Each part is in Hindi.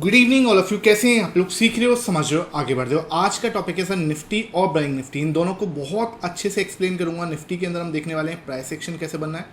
Good evening all of you. कैसे हैं आप लोग? सीख रहे हो, समझ रहे हो, आगे बढ़ रहे हो। आज का टॉपिक है सर निफ्टी और बैंक निफ्टी, इन दोनों को बहुत अच्छे से एक्सप्लेन करूंगा। निफ्टी के अंदर हम देखने वाले हैं प्राइस एक्शन कैसे बनना है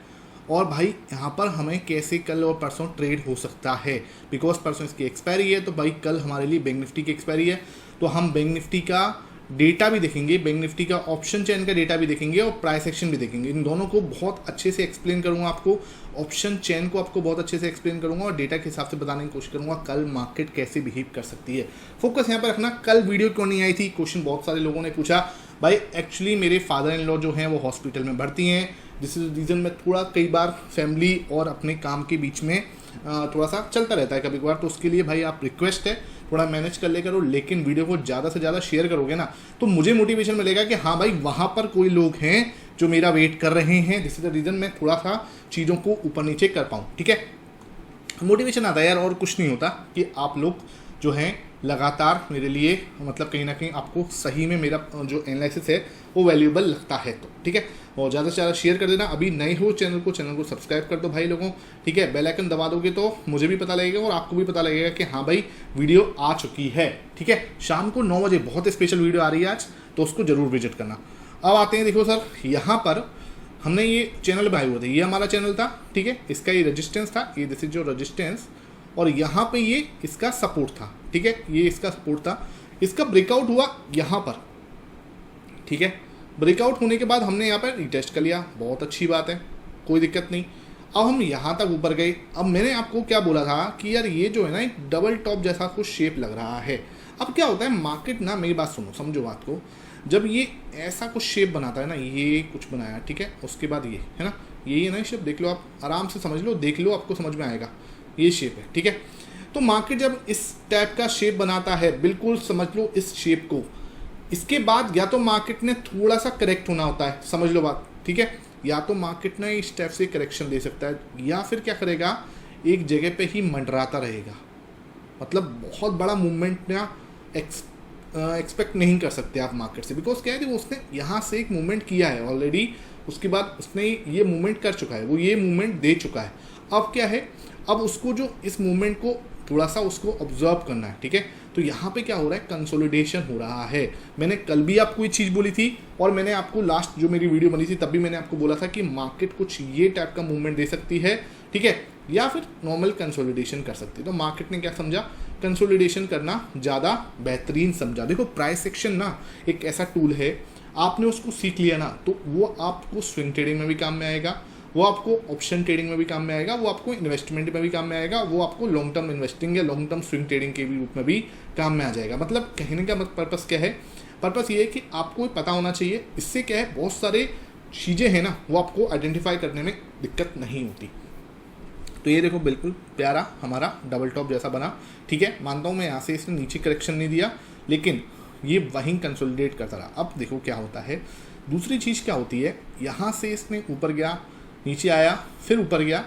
और भाई यहाँ पर हमें कैसे कल और परसों ट्रेड हो सकता है, बिकॉज परसों इसकी एक्सपायरी है। तो भाई कल हमारे लिए बैंक निफ्टी की एक्सपायरी है, तो हम बैंक निफ्टी का डेटा भी देखेंगे, बैंक निफ्टी का ऑप्शन चेन का डेटा भी देखेंगे और प्राइस एक्शन भी देखेंगे। इन दोनों को बहुत अच्छे से एक्सप्लेन करूंगा आपको, ऑप्शन चेन को आपको बहुत अच्छे से एक्सप्लेन करूंगा और डेटा के हिसाब से बताने की कोशिश करूंगा कल मार्केट कैसे बिहेव कर सकती है। फोकस यहाँ पर रखना। कल वीडियो क्यों नहीं आई थी, क्वेश्चन बहुत सारे लोगों ने पूछा। भाई एक्चुअली मेरे फादर इन लॉ जो हैं वो हॉस्पिटल में भर्ती हैं, दिस इज रीज़न मैं थोड़ा कई बार फैमिली और अपने काम के बीच में थोड़ा सा चलता रहता है कभी कभार, तो उसके लिए भाई आप रिक्वेस्ट है थोड़ा मैनेज कर ले करो। लेकिन वीडियो को ज़्यादा से ज़्यादा शेयर करोगे ना तो मुझे मोटिवेशन मिलेगा कि हाँ भाई वहाँ पर कोई लोग हैं जो मेरा वेट कर रहे हैं। दिस इज द रीज़न मैं थोड़ा सा चीज़ों को ऊपर नीचे कर पाऊँ, ठीक है। मोटिवेशन आता है यार, और कुछ नहीं होता कि आप लोग जो हैं लगातार मेरे लिए मतलब कहीं ना कहीं आपको सही में मेरा जो एनालिसिस है वो वैल्यूएबल लगता है, तो ठीक है। और ज़्यादा से ज़्यादा शेयर कर देना। अभी नए हो चैनल को सब्सक्राइब कर दो भाई लोगों, ठीक है। बेल आइकन दबा दोगे तो मुझे भी पता लगेगा और आपको भी पता लगेगा कि हाँ भाई वीडियो आ चुकी है, ठीक है। शाम को 9 बजे बहुत स्पेशल वीडियो आ रही है आज, तो उसको जरूर विजिट करना। अब आते हैं, देखो सर यहाँ पर हमने ये चैनल बनाए हुए थे, ये हमारा चैनल था, ठीक है। इसका ये रेजिस्टेंस था, ये दिस इज जो रेजिस्टेंस, और यहाँ पे ये इसका सपोर्ट था, ठीक है। ये इसका सपोर्ट था, इसका ब्रेकआउट हुआ यहाँ पर, ठीक है। ब्रेकआउट होने के बाद हमने यहाँ पर रिटेस्ट कर लिया, बहुत अच्छी बात है, कोई दिक्कत नहीं। अब हम यहाँ तक ऊपर गए। अब मैंने आपको क्या बोला था कि यार ये जो है ना एक डबल टॉप जैसा कुछ शेप लग रहा है। अब क्या होता है मार्केट ना, मेरी बात सुनो, समझो बात को, जब ये ऐसा कुछ शेप बनाता है ना, ये कुछ बनाया, ठीक है, उसके बाद ये है ना, यही है ना शेप, देख लो आप आराम से समझ लो, देख लो आपको समझ में आएगा, ये शेप है, ठीक है। तो मार्केट जब इस टाइप का शेप बनाता है, बिल्कुल समझ लो इस शेप को, इसके बाद या तो मार्केट ने थोड़ा सा करेक्ट होना होता है, समझ लो बात, ठीक है। या तो मार्केट ने इस टाइप से करेक्शन दे सकता है, या फिर क्या करेगा, एक जगह पे ही मंडराता रहेगा। मतलब बहुत बड़ा मूवमेंट ना एक्सपेक्ट नहीं कर सकते आप मार्केट से, बिकॉज क्या है कि उसने यहाँ से एक मूवमेंट किया है ऑलरेडी, उसके बाद उसने ये मूवमेंट कर चुका है, वो ये मूवमेंट दे चुका है। अब क्या है, अब उसको जो इस मूवमेंट को थोड़ा सा उसको ऑब्जर्व करना है, ठीक है। तो यहाँ पे क्या हो रहा है, कंसोलिडेशन हो रहा है। मैंने कल भी आपको ये चीज़ बोली थी और मैंने आपको लास्ट जो मेरी वीडियो बनी थी तब भी मैंने आपको बोला था कि मार्केट कुछ ये टाइप का मूवमेंट दे सकती है, ठीक है, या फिर नॉर्मल कंसोलिडेशन कर सकती है। तो मार्केट ने क्या समझा, कंसोलिडेशन करना ज़्यादा बेहतरीन समझा। देखो प्राइस एक्शन ना एक ऐसा टूल है, आपने उसको सीख लिया ना तो वो आपको स्विंग ट्रेडिंग में भी काम में आएगा, वो आपको ऑप्शन ट्रेडिंग में भी काम में आएगा, वो आपको इन्वेस्टमेंट में भी काम में आएगा, वो आपको लॉन्ग टर्म इन्वेस्टिंग या लॉन्ग टर्म स्विंग ट्रेडिंग के भी रूप में भी काम में आ जाएगा। मतलब कहने का पर्पस क्या है, पर्पस ये है कि आपको पता होना चाहिए। इससे क्या है, बहुत सारे चीज़ें हैं ना वो आपको आइडेंटिफाई करने में दिक्कत नहीं होती। तो ये देखो बिल्कुल प्यारा हमारा डबल टॉप जैसा बना, ठीक है। मानता हूँ मैं यहाँ से इसने नीचे करेक्शन नहीं दिया, लेकिन ये वहीं कंसोलिडेट करता रहा। अब देखो क्या होता है, दूसरी चीज़ क्या होती है, यहाँ से इसने ऊपर गया, नीचे आया, फिर ऊपर गया।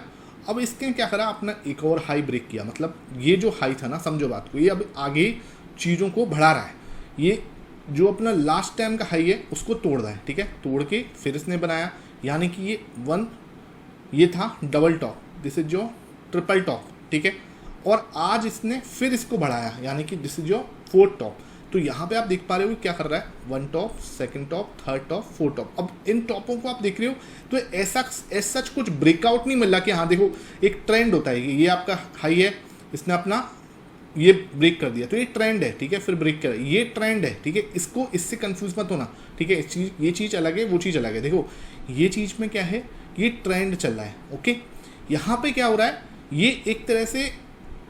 अब इसने क्या करा, अपना एक और हाई ब्रेक किया। मतलब ये जो हाई था ना, समझो बात को, ये अब आगे चीज़ों को बढ़ा रहा है। ये जो अपना लास्ट टाइम का हाई है उसको तोड़ रहा है, ठीक है। तोड़ के फिर इसने बनाया, यानी कि ये था डबल टॉप, दिस इज जो ट्रिपल टॉप, ठीक है। और आज इसने फिर इसको बढ़ाया, यानी कि दिस इज जो फोर्थ टॉप। तो यहाँ पे आप देख पा रहे हो क्या कर रहा है, 1 top, 2nd top, 3rd top, 4th top. अब इन टॉपों को आप देख रहे हो तो ऐसा सच कुछ ब्रेकआउट नहीं मिल रहा कि हाँ देखो एक ट्रेंड होता है, ये आपका हाई है, इसने अपना ये ब्रेक कर दिया तो ये ट्रेंड है, ठीक है, फिर ब्रेक कर, ये ट्रेंड है, ठीक है। इसको इससे कंफ्यूज मत होना, ठीक है। ये चीज़ अलग है, वो चीज़ अलग है। देखो ये चीज़ में क्या है, ये ट्रेंड चल रहा है, ओके। यहाँ पे क्या हो रहा है, ये एक तरह से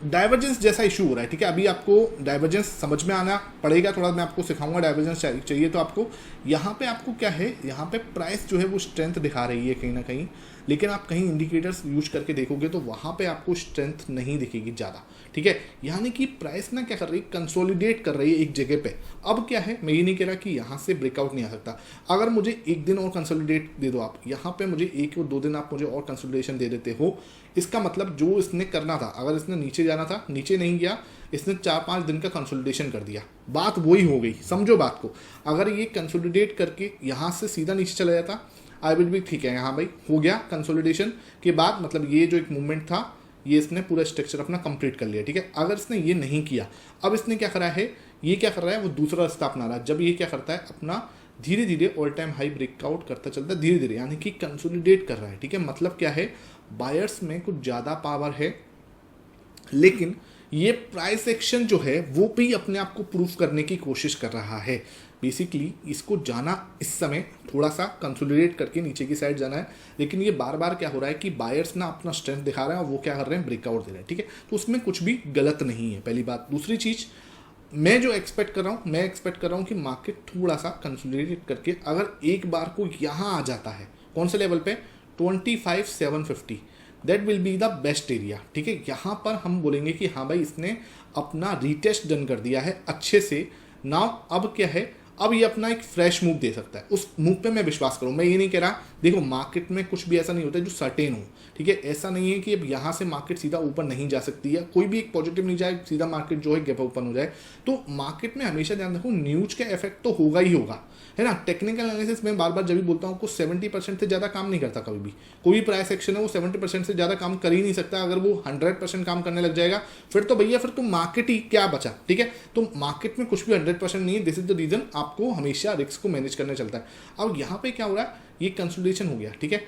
डाइवर्जेंस जैसा इशू हो रहा है, ठीक है। अभी आपको डाइवर्जेंस समझ में आना पड़ेगा, थोड़ा मैं आपको सिखाऊंगा डाइवर्जेंस चाहिए तो आपको। यहाँ पे आपको क्या है, यहाँ पे प्राइस जो है वो स्ट्रेंथ दिखा रही है कहीं ना कहीं, लेकिन आप कहीं इंडिकेटर्स यूज करके देखोगे तो वहाँ पे आपको स्ट्रेंथ नहीं दिखेगी ज़्यादा, ठीक है। यानी कि प्राइस ना क्या कर रही है, कंसोलिडेट कर रही है एक जगह पे। अब क्या है, मैं ये नहीं कह रहा कि यहाँ से ब्रेकआउट नहीं आ सकता। अगर मुझे एक दिन और कंसोलिडेट दे दो आप, यहाँ पे मुझे 1 और 2 दिन आप मुझे और कंसोलिडेशन दे देते हो, इसका मतलब जो इसने करना था, अगर इसने नीचे जाना था, नीचे नहीं गया, इसने 4-5 दिन का कंसोलिडेशन कर दिया, बात वही हो गई, समझो बात को। अगर ये कंसोलिडेट करके यहाँ से सीधा नीचे चला जाता, आई विल भी ठीक है, यहाँ भाई हो गया कंसोलिडेशन के बाद, मतलब ये जो एक मूवमेंट था ये इसने पूरा स्ट्रक्चर अपना कंप्लीट कर लिया, ठीक है। अगर इसने ये नहीं किया, अब इसने क्या करा है, ये क्या कर रहा है, वो दूसरा रास्ता अपना रहा है। जब ये क्या करता है, अपना धीरे धीरे ऑल टाइम हाई ब्रेकआउट करता चलता है धीरे धीरे, यानी कि कंसोलिडेट कर रहा है, ठीक है। मतलब क्या है, बायर्स में कुछ ज़्यादा पावर है, लेकिन ये प्राइस एक्शन जो है वो भी अपने आप को प्रूफ करने की कोशिश कर रहा है। बेसिकली इसको जाना इस समय थोड़ा सा कंसोलिडेट करके नीचे की साइड जाना है, लेकिन ये बार बार क्या हो रहा है कि बायर्स ना अपना स्ट्रेंथ दिखा रहे हैं और वो क्या कर रहे हैं, ब्रेकआउट दे रहे हैं, ठीक है। तो उसमें कुछ भी गलत नहीं है, पहली बात। दूसरी चीज़ मैं जो एक्सपेक्ट कर रहा हूँ, मैं एक्सपेक्ट कर रहा हूँ कि मार्केट थोड़ा सा कंसोलिडेट करके अगर एक बार को यहाँ आ जाता है, कौन से लेवल पे, 25,750, that will be the best area, ठीक है। यहाँ पर हम बोलेंगे कि हाँ भाई इसने अपना रीटेस्ट डन कर दिया है अच्छे से। नाउ अब क्या है, अब ये अपना एक फ्रेश मूव दे सकता है, उस मूव पे मैं विश्वास करूँ। मैं ये नहीं कह रहा, देखो मार्केट में कुछ भी ऐसा नहीं होता है जो सर्टेन हो, ठीक है। ऐसा नहीं है कि अब यहाँ से मार्केट सीधा ऊपर नहीं जा सकती है, कोई भी एक पॉजिटिव नहीं जाए सीधा मार्केट जो है गैप ओपन हो जाए। तो मार्केट में हमेशा ध्यान रखो, न्यूज का इफेक्ट तो होगा ही होगा, है ना। टेक्निकल एनालिसिस में बार बार जब भी बोलता हूँ, कुछ 70% से ज़्यादा काम नहीं करता कभी भी। कोई भी प्राइस एक्शन है वो 70% से ज़्यादा काम कर ही नहीं सकता। अगर वो 100% काम करने लग जाएगा फिर तो भैया फिर तो मार्केट ही क्या बचा, ठीक है। तो मार्केट में कुछ भी 100% नहीं है। दिस इज द रीजन आपको हमेशा रिस्क को मैनेज करना चलता है। अब यहाँ पे क्या हो रहा है, ये कंसोलिडेशन हो गया, ठीक है।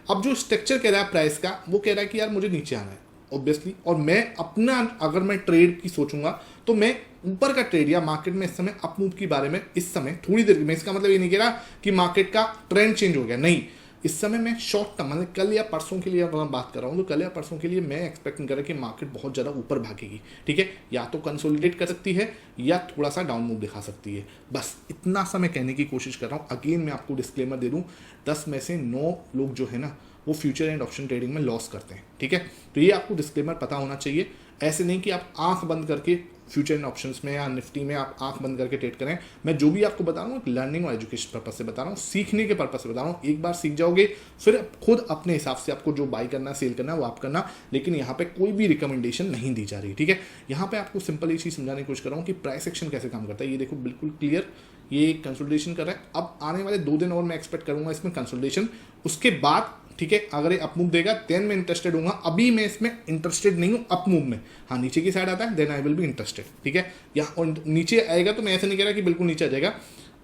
अब जो स्ट्रक्चर कह रहा है प्राइस का, वो कह रहा है कि यार मुझे नीचे आना है ऑब्वियसली, और मैं अपना अगर मैं ट्रेड की सोचूंगा तो मैं ऊपर का ट्रेड या मार्केट में इस समय अप मूव के बारे में इस समय थोड़ी देर में, इसका मतलब ये नहीं कह रहा कि मार्केट का ट्रेंड चेंज हो गया, नहीं। इस समय मैं शॉर्ट टर्म मतलब कल या परसों के लिए अगर मैं बात कर रहा हूँ, तो कल या परसों के लिए मैं एक्सपेक्ट नहीं कर रहा कि मार्केट बहुत ज़्यादा ऊपर भागेगी, ठीक है। या तो कंसोलिडेट कर सकती है या थोड़ा सा डाउन मूव दिखा सकती है, बस इतना सा मैं कहने की कोशिश कर रहा हूँ। अगेन मैं आपको डिस्क्लेमर दे दूँ, 10 में से 9 लोग जो है ना वो फ्यूचर एंड ऑप्शन ट्रेडिंग में लॉस करते हैं, ठीक है। तो ये आपको डिस्क्लेमर पता होना चाहिए। ऐसे नहीं कि आप आंख बंद करके फ्यूचर एंड ऑप्शंस में या निफ्टी में आप आंख बंद करके ट्रेड करें। मैं जो भी आपको बता रहा हूँ लर्निंग और एजुकेशन पर्पज से बता रहा हूँ, सीखने के पर्पज से बता रहा हूँ। एक बार सीख जाओगे फिर खुद अपने हिसाब से आपको जो बाई करना सेल करना वो आप करना, लेकिन यहाँ पे कोई भी रिकमेंडेशन नहीं दी जा रही, ठीक है। यहाँ पे आपको सिंपल एक चीज़ समझाने की कोशिश कर रहा हूँ कि प्राइस एक्शन कैसे काम करता है। ये देखो बिल्कुल क्लियर, ये कंसोलिडेशन कर रहा है। अब आने वाले 2 दिन और मैं एक्सपेक्ट करूंगा इसमें कंसोलिडेशन, उसके बाद ठीक है अगर ये अप मूव देगा देन मैं इंटरेस्टेड हूँ। अभी मैं इसमें इंटरेस्टेड नहीं हूँ अप मूव में। हाँ नीचे की साइड आता है then I will be interested, ठीक है। या नीचे आएगा तो मैं ऐसे नहीं कह रहा कि बिल्कुल नीचे आ जाएगा,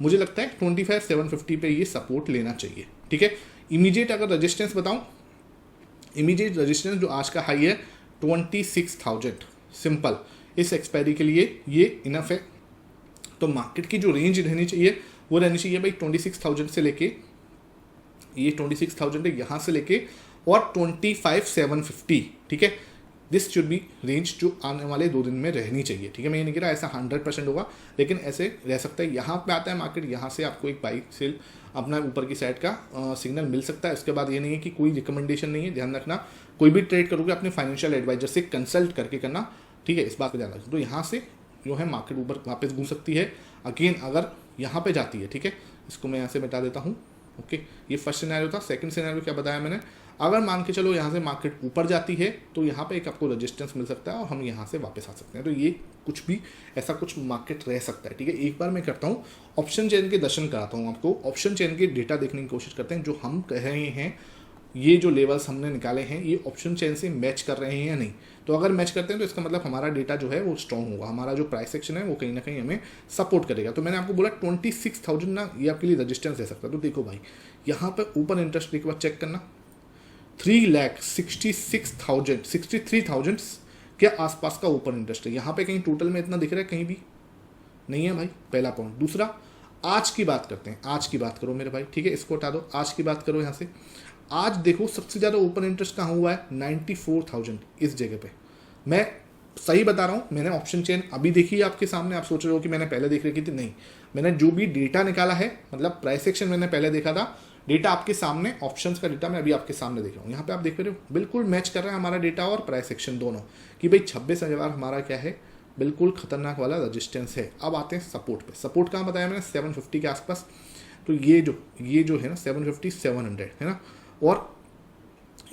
मुझे लगता है 25,750 पे ये सपोर्ट लेना चाहिए, ठीक है। इमीडिएट अगर रजिस्टेंस बताऊँ, इमीडिएट रजिस्टेंस जो आज का हाई है 26,000 सिंपल, इस एक्सपायरी के लिए ये इनफ है। तो मार्केट की जो रेंज रहनी चाहिए वो रहनी चाहिए भाई 26,000 से लेके, ये 26,000 है यहाँ से लेके और 25,750, ठीक है। दिस शुड बी रेंज जो आने वाले 2 दिन में रहनी चाहिए, ठीक है। मैं ये नहीं कह रहा ऐसा 100% होगा, लेकिन ऐसे रह सकता है। यहाँ पे आता है मार्केट, यहाँ से आपको एक बाई सेल अपना ऊपर की साइड का सिग्नल मिल सकता है। उसके बाद ये नहीं है कि कोई रिकमेंडेशन नहीं है, ध्यान रखना कोई भी ट्रेड करोगे अपने फाइनेंशियल एडवाइजर से कंसल्ट करके करना, ठीक है। इस बात का ध्यान रखना। तो यहाँ से जो है मार्केट ऊपर वापस घूम सकती है। अगेन अगर यहाँ पे जाती है, ठीक है, इसको मैं यहाँ से मिटा देता हूँ, ओके। ये फर्स्ट सिनेरियो था। सेकंड सिनेरियो क्या बताया मैंने, अगर मान के चलो यहाँ से मार्केट ऊपर जाती है तो यहाँ पे एक आपको रेजिस्टेंस मिल सकता है और हम यहाँ से वापस आ सकते हैं। तो ये कुछ भी ऐसा कुछ मार्केट रह सकता है, ठीक है। एक बार मैं करता हूँ ऑप्शन चेन के दर्शन कराता हूँ आपको, ऑप्शन चेन के डेटा देखने की कोशिश करते हैं। जो हम कह रहे हैं ये जो लेवल्स हमने निकाले हैं ये ऑप्शन चेन से मैच कर रहे हैं या नहीं। तो अगर मैच करते हैं तो इसका मतलब हमारा डेटा जो है वो स्ट्रॉन्ग होगा, हमारा जो प्राइस एक्शन है वो कहीं ना कहीं हमें सपोर्ट करेगा। तो मैंने आपको बोला 26,000 ना ये आपके लिए रजिस्टेंस दे सकता है। तो देखो भाई यहाँ पर ऊपर इंटरेस्ट एक बार चेक करना, 3,66,000 63,000 के आसपास का ऊपर इंटरेस्ट है। यहाँ पे कहीं टोटल में इतना दिख रहा है, कहीं भी नहीं है भाई, पहला पॉइंट। दूसरा आज की बात करते हैं, आज की बात करो मेरे भाई, ठीक है, इसको हटा दो, आज की बात करो। यहाँ से आज देखो सबसे ज़्यादा ओपन इंटरेस्ट कहाँ हुआ है, 94,000 इस जगह पे। मैं सही बता रहा हूँ, मैंने ऑप्शन चेन अभी देखी है आपके सामने। आप सोच रहे हो कि मैंने पहले देख रखी थी, नहीं, मैंने जो भी डेटा निकाला है, मतलब प्राइस एक्शन मैंने पहले देखा था, डेटा आपके सामने, ऑप्शंस का डेटा मैं अभी आपके सामने देख रहा हूँ। यहाँ पे आप देख रहे हो बिल्कुल मैच कर रहा है हमारा डेटा और प्राइस एक्शन दोनों, कि भाई 26,000 हमारा क्या है, बिल्कुल खतरनाक वाला रजिस्टेंस है। अब आते हैं सपोर्ट पे। सपोर्ट कहाँ बताया मैंने, 750 के आसपास। तो ये जो है ना 750 700 है ना, और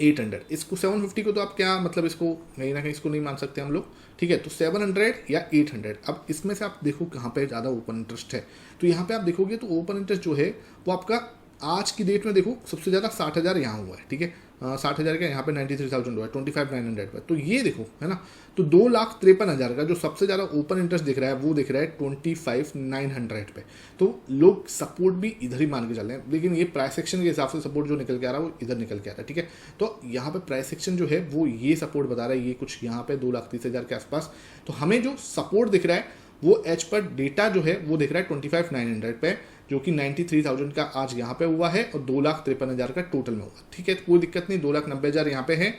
800, इसको 750 को तो आप क्या मतलब इसको कहीं ना कहीं इसको नहीं मान सकते हम लोग, ठीक है। तो 700 या 800, अब इसमें से आप देखो कहाँ पे ज़्यादा ओपन इंटरेस्ट है। तो यहाँ पे आप देखोगे तो ओपन इंटरेस्ट जो है वो आपका आज की डेट में देखो सबसे ज़्यादा 60,000 यहाँ हुआ है, ठीक है। 60,000 का, यहाँ पे 93,000 हुआ है 25,900 पर। तो ये देखो है ना, तो 2,53,000 का जो सबसे ज़्यादा ओपन इंटरेस्ट दिख रहा है वो दिख रहा है 25,900 पे। तो लोग सपोर्ट भी इधर ही मान के चल रहे हैं, लेकिन ये प्राइस एक्शन के हिसाब से सपोर्ट जो निकल के आ रहा है वो इधर निकल के आ रहा है, ठीक है। तो यहाँ पे प्राइस एक्शन जो है वो ये सपोर्ट बता रहा है, ये कुछ यहाँ पे 2,30,000 के आसपास। तो हमें जो सपोर्ट दिख रहा है वो एच पर डेटा जो है वो दिख रहा है 25,900 पे, जो कि 93,000 का आज यहाँ पे हुआ है और 2,53,000 का टोटल में हुआ, ठीक है। कोई दिक्कत नहीं, 2,90,000 यहाँ पे है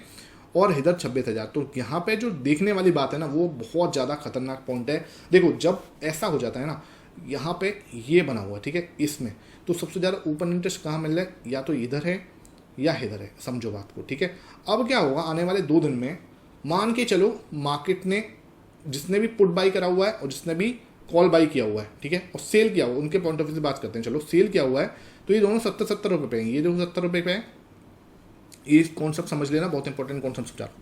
और इधर 26,000। तो यहाँ पे जो देखने वाली बात है ना वो बहुत ज़्यादा खतरनाक पॉइंट है। देखो जब ऐसा हो जाता है ना, यहाँ पे ये बना हुआ है, ठीक है, इसमें तो सबसे ज़्यादा ओपन इंटरेस्ट कहाँ मिल रहा है, या तो इधर है या इधर है, समझो बात को, ठीक है। अब क्या होगा आने वाले 2 दिन में, मान के चलो मार्केट ने जिसने भी पुट बाई करा हुआ है और जिसने भी कॉल बाई किया हुआ है, ठीक है, और सेल किया हुआ, उनके पॉइंट ऑफ व्यू से बात करते हैं। चलो सेल किया हुआ है तो ये दोनों 70-70 रुपये पे हैं, ये जो 70 रुपये पे है, ये कॉन्सेप्ट समझ लेना, बहुत इंपॉर्टेंट कॉन्सेप्ट समझा रहा हूँ।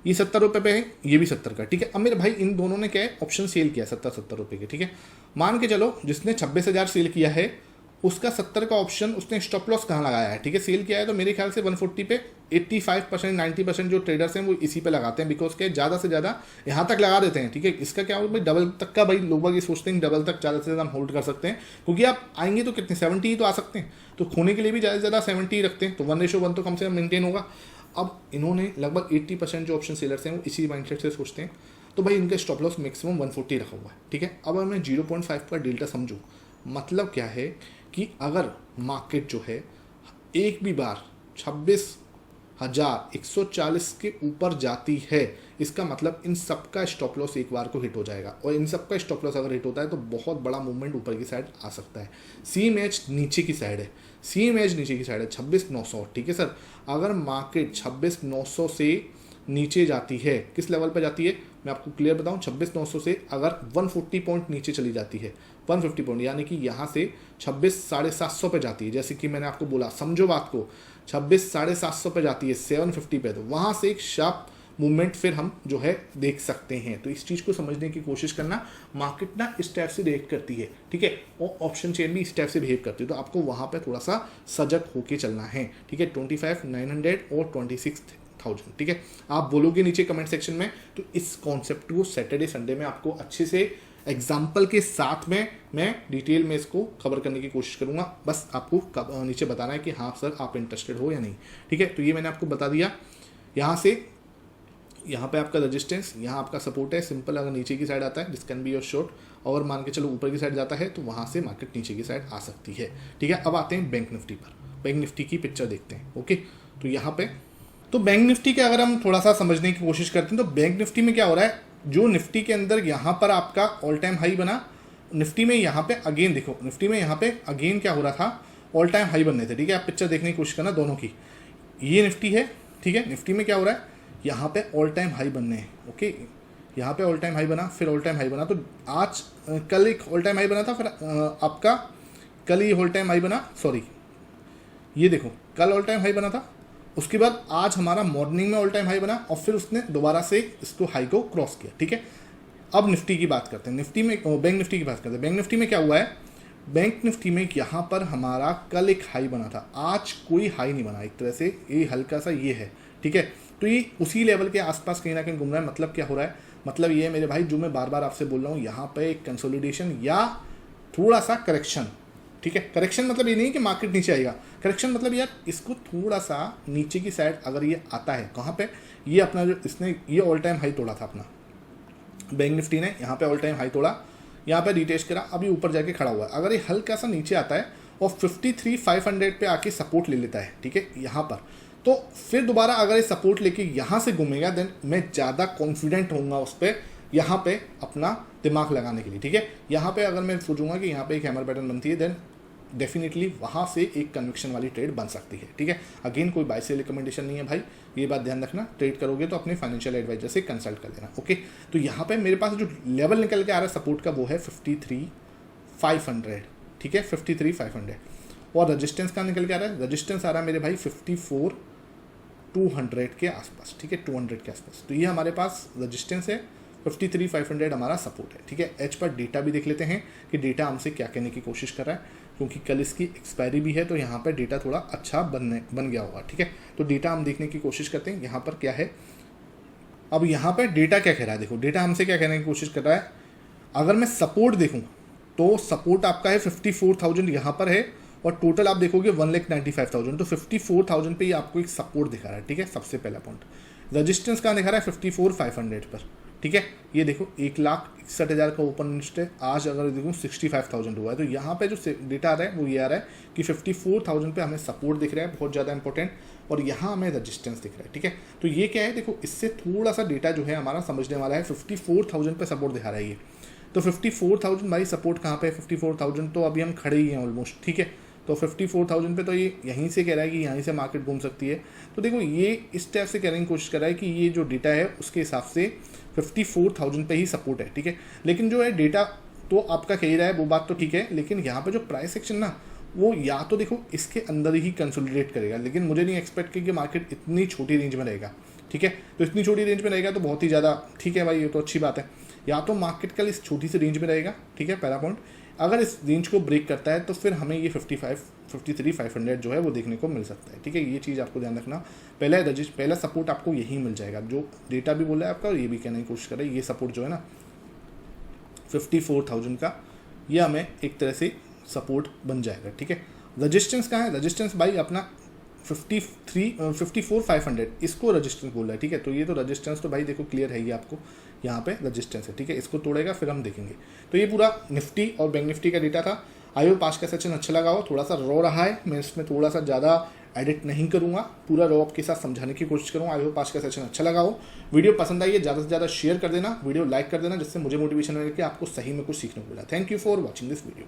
ये 70 रुपये पे है, ये भी 70 का, ठीक है। अब मेरे भाई इन दोनों ने क्या है, ऑप्शन सेल किया 70-70 रुपये के, ठीक है। मान के चलो जिसने 26,000 सेल किया है उसका 70 का ऑप्शन उसने स्टॉप लॉस कहाँ लगाया है, ठीक है, सेल किया है तो मेरे ख्याल से 140 पे 85% 90% जो ट्रेडर्स हैं वो इसी पे लगाते हैं, बिकॉज के ज़्यादा से ज़्यादा यहाँ तक लगा देते हैं, ठीक है। इसका क्या होगा भाई, डबल तक का, भाई लोग ये सोचते हैं डबल तक ज़्यादा से ज़्यादा हम होल्ड कर सकते हैं, क्योंकि आप आएंगे तो कितने 70 ही तो आ सकते हैं, तो खोने के लिए भी ज़्यादा से ज़्यादा 70 रखते हैं, तो 1:1 तो कम से कम मेंटेन होगा। अब इन्होंने लगभग 80% जो ऑप्शन सेलर्स हैं वो इसी माइंडसेट से सोचते हैं, तो भाई इनका स्टॉप लॉस मैक्सिमम 140 रखा हुआ है, ठीक है। अब मैं 0.5 का डेल्टा समझूँ, मतलब क्या है कि अगर मार्केट जो है एक भी बार 26,140 के ऊपर जाती है, इसका मतलब इन सब का स्टॉप लॉस एक बार को हिट हो जाएगा, और इन सब का स्टॉप लॉस अगर हिट होता है तो बहुत बड़ा मूवमेंट ऊपर की साइड आ सकता है। सी मैच नीचे की साइड है, सी मैच नीचे की साइड है 26,900, ठीक है सर। अगर मार्केट 26,900 से नीचे जाती है, किस लेवल पर जाती है मैं आपको क्लियर बताऊं, 26,900 से अगर 140 पॉइंट नीचे चली जाती है, 150 पॉइंट, यानी कि यहाँ से 26,750 पे जाती है, जैसे कि मैंने आपको बोला, समझो बात को, 26,750 पे जाती है 750 पे, तो वहाँ से एक शार्प मूवमेंट फिर हम जो है देख सकते हैं। तो इस चीज़ को समझने की कोशिश करना, मार्केट ना इस टाइप से रिएक्ट करती है, ठीक है, और ऑप्शन चेन भी इस टाइप से बिहेव करती है, तो आपको वहाँ पे थोड़ा सा सजग होके चलना है, ठीक है। 25,900 और 26,000, ठीक है। आप बोलोगे नीचे कमेंट सेक्शन में, तो इस कॉन्सेप्ट को सैटरडे संडे में आपको अच्छे से एग्जाम्पल के साथ में मैं डिटेल में इसको कवर करने की कोशिश करूंगा। बस आपको नीचे बताना है कि हाँ सर आप इंटरेस्टेड हो या नहीं, ठीक है। तो ये मैंने आपको बता दिया, यहाँ से यहाँ पे आपका रेजिस्टेंस, यहाँ आपका सपोर्ट है, सिंपल। अगर नीचे की साइड आता है this can be your short, और मान के चलो ऊपर की साइड जाता है तो वहाँ से मार्केट नीचे की साइड आ सकती है, ठीक है। अब आते हैं बैंक निफ्टी पर, बैंक निफ्टी की पिक्चर देखते हैं, ओके। तो यहाँ पे तो बैंक निफ्टी के अगर हम थोड़ा सा समझने की कोशिश करते हैं तो बैंक निफ्टी में क्या हो रहा है, जो निफ्टी के अंदर यहाँ पर आपका ऑल टाइम हाई बना, निफ्टी में यहाँ पे अगेन देखो, निफ्टी में यहाँ पे अगेन क्या हो रहा था, ऑल टाइम हाई बनने थे, ठीक है। आप पिक्चर देखने की कोशिश करना दोनों की, ये निफ्टी है, ठीक है। निफ्टी में क्या हो रहा है, यहाँ पे ऑल टाइम हाई बनने हैं, ओके। यहाँ पे ऑल टाइम हाई बना, फिर ऑल टाइम हाई बना, तो आज कल एक ऑल टाइम हाई बना था, फिर आपका कल ही ऑल टाइम हाई बना, सॉरी ये देखो कल ऑल टाइम हाई बना था, उसके बाद आज हमारा मॉर्निंग में ऑल टाइम हाई बना, और फिर उसने दोबारा से इसको हाई को क्रॉस किया, ठीक है। अब निफ्टी की बात करते हैं, निफ्टी में बैंक निफ्टी की बात करते हैं। बैंक निफ्टी में क्या हुआ है, बैंक निफ्टी में यहाँ पर हमारा कल एक हाई बना था, आज कोई हाई नहीं बना, एक तरह से ये हल्का सा ये है, ठीक है। तो ये उसी लेवल के आसपास कहीं ना कहीं घूम रहा है। मतलब क्या हो रहा है, मतलब ये है मेरे भाई, जो मैं बार बार आपसे बोल रहा हूँ, यहाँ पे एक कंसोलिडेशन या थोड़ा सा करेक्शन, ठीक है। करेक्शन मतलब ये नहीं कि मार्केट नीचे आएगा, करेक्शन मतलब यार इसको थोड़ा सा नीचे की साइड अगर ये आता है, कहाँ पे, ये अपना जो इसने ये ऑल टाइम हाई तोड़ा था अपना, बैंक निफ्टी ने यहाँ पे ऑल टाइम हाई तोड़ा, यहाँ पे रिटेस्ट करा, अभी ऊपर जाके खड़ा हुआ है। अगर ये हल्का सा नीचे आता है और 53,500 पे आके सपोर्ट ले लेता है, ठीक है, यहाँ पर, तो फिर दोबारा अगर ये सपोर्ट लेके यहाँ से घूमेगा, देन मैं ज़्यादा कॉन्फिडेंट होऊंगा उस पर, यहाँ पे अपना दिमाग लगाने के लिए, ठीक है। यहाँ पे अगर मैं सोचूंगा कि यहाँ पे एक हैमर पैटर्न बनती है, देन डेफिनेटली वहाँ से एक कन्विक्शन वाली ट्रेड बन सकती है, ठीक है। अगेन कोई बाय सेल रिकमेंडेशन नहीं है भाई, ये बात ध्यान रखना, ट्रेड करोगे तो अपने फाइनेंशियल एडवाइजर से कंसल्ट कर लेना, ओके। तो यहाँ पे मेरे पास जो लेवल निकल के आ रहा है सपोर्ट का, वो है 53,500, ठीक है, 53,500, और रजिस्टेंस का निकल के आ रहा है, रजिस्टेंस आ रहा है मेरे भाई 54,200 के आसपास, ठीक है, 200 के आसपास। तो ये हमारे पास रजिस्टेंस है 53,500 हमारा सपोर्ट है। ठीक है, एच पर डेटा भी देख लेते हैं कि डेटा हमसे क्या कहने की कोशिश कर रहा है, क्योंकि कल इसकी एक्सपायरी भी है तो यहाँ पर डेटा थोड़ा अच्छा बन गया होगा। ठीक है, तो डेटा हम देखने की कोशिश करते हैं यहाँ पर क्या है। अब यहाँ पर डेटा क्या कह रहा है, देखो डेटा हमसे क्या कहने की कोशिश कर रहा है। अगर मैं सपोर्ट देखूँ तो सपोर्ट आपका है 54,000 यहाँ पर है, और टोटल आप देखोगे 1,95,000, तो 54,000 पे ये आपको एक सपोर्ट दिखा रहा है। ठीक है, सबसे पहला पॉइंट। रजिस्टेंस कहाँ दिखा रहा है, 54,500 पर। ठीक है, ये देखो 1,61,000 का ओपन इंटरेस्ट है, आज अगर देखूँ 65,000 हुआ है। तो यहाँ पे जो डेटा आ रहा है वो ये आ रहा है कि 54,000 पे हमें सपोर्ट दिख रहा है, बहुत ज़्यादा इंपॉर्टेंट, और यहाँ हमें रजिस्टेंस दिख रहा है। ठीक है, तो ये क्या है, देखो इससे थोड़ा सा डेटा जो है हमारा समझने वाला है। 54,000 पे सपोर्ट दिखा रहा है ये, तो 54,000 भाई सपोर्ट कहाँ पे है, 54,000 तो अभी हम खड़े ही हैं ऑलमोस्ट। ठीक है, तो 54,000 पे तो ये यहीं से कह रहा है कि यहीं से मार्केट घूम सकती है। तो देखो ये इस टाइप से कहने की कोशिश कर रहा है कि ये जो डेटा है उसके हिसाब से 54,000 पे ही सपोर्ट है। ठीक है, लेकिन जो है डेटा तो आपका कह रहा है वो बात तो ठीक है, लेकिन यहाँ पे जो प्राइस एक्शन ना वो या तो देखो इसके अंदर ही कंसोलिडेट करेगा, लेकिन मुझे नहीं एक्सपेक्ट कि मार्केट इतनी छोटी रेंज में रहेगा। ठीक है, तो इतनी छोटी रेंज में रहेगा तो बहुत ही ज़्यादा ठीक है भाई, ये तो अच्छी बात है। या तो मार्केट कल इस छोटी सी रेंज में रहेगा, ठीक है, पहला पॉइंट। अगर इस रेंज को ब्रेक करता है तो फिर हमें ये 53,500 जो है वो देखने को मिल सकता है। ठीक है, ये चीज़ आपको ध्यान रखना। पहला सपोर्ट आपको यही मिल जाएगा, जो डेटा भी बोला है आपका और ये भी कहने की कोशिश कर रहा है। ये सपोर्ट जो है ना 54,000 का, ये हमें एक तरह से सपोर्ट बन जाएगा। ठीक है, रजिस्टेंस कहाँ है, रजिस्टेंस भाई अपना 54,500 इसको रजिस्टेंस बोल रहा है। ठीक है, तो ये तो रजिस्टेंस तो भाई देखो क्लियर है, ये आपको यहाँ पे रजिस्टेंस है। ठीक है, इसको तोड़ेगा फिर हम देखेंगे। तो ये पूरा निफ्टी और बैंक निफ्टी का डेटा था। आई होप आज का सेशन अच्छा लगा हो। थोड़ा सा रॉ रहा है, मैं इसमें थोड़ा सा ज़्यादा एडिट नहीं करूँगा, पूरा रॉ आपके साथ समझाने की कोशिश करूँगा। आई होप आज का सेशन अच्छा लगा हो। वीडियो पसंद आई है, ज़्यादा से ज़्यादा शेयर कर देना, वीडियो लाइक कर देना, जिससे मुझे मोटिवेशन मिले कि आपको सही में कुछ सीखने को मिला। Thank you for watching this video.